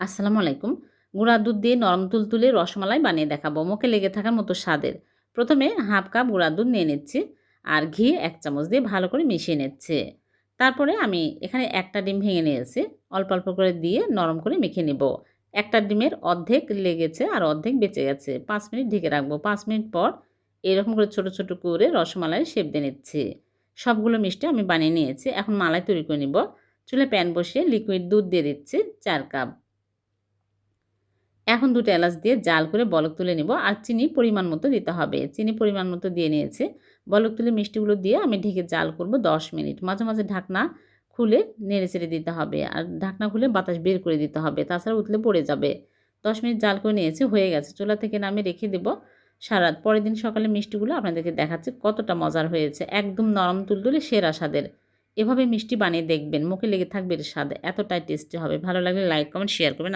আসসালামু আলাইকুম। গুঁড়া দুধ দিয়ে নরম তুলতুলে রসমালাই বানিয়ে দেখাবো। মুখে লেগে থাকার মতো স্বাদের। প্রথমে হাফ কাপ গুঁড়া দুধ নিয়ে নিচ্ছি আর ঘি ১ চামচ দিয়ে ভালো করে মিশিয়ে নিচ্ছি। তারপরে আমি এখানে একটা ডিম ভেঙে নিয়েছি। অল্প, অল্প করে দিয়ে নরম করে মেখে নিব। একটা ডিমের অর্ধেক লেগেছে আর অর্ধেক বেঁচে গেছে। ৫ মিনিট ঢেকে রাখবো। ৫ মিনিট পর এরকম করে ছোট, ছোট করে রসমালাইয়ের শেপ দিয়ে নিচ্ছি। সবগুলো মিষ্টি আমি বানিয়ে নিয়েছি। এখন মালাই তৈরি করে নিব। চুলায় প্যান বসিয়ে লিকুইড দুধ দিয়ে দিচ্ছি ৪ কাপ। এখন ২ টা এলাচ দিয়ে জাল করে বলক তুলে নিব। আর চিনি পরিমাণ মতো দিতে হবে। চিনি পরিমাণ মতো দিয়ে নিয়েছি। বলক তুলে মিষ্টিগুলো দিয়ে আমি ঢেকে জাল করব ১০ মিনিট। মাঝে, মাঝে ঢাকনা খুলে নেড়েচেড়ে দিতে হবে। আর ঢাকনা খুলে বাতাস বের করে দিতে হবে। তাছাড়া উতলে পড়ে যাবে। ১০ মিনিট জাল করে নিয়েছি, হয়ে গেছে। চুলা থেকে নামিয়ে রেখে দেব সারারাত। পরের দিন সকালে মিষ্টিগুলো আপনাদেরকে দেখাচ্ছি কতটা মজার হয়েছে। একদম নরম তুলতুলে সেরা স্বাদের। এভাবে মিষ্টি বানিয়ে দেখবেন। মুখে লেগে থাকবে এর স্বাদ। এতটাই টেস্টি হবে। ভালো লাগলে লাইক, কমেন্ট, শেয়ার করবেন।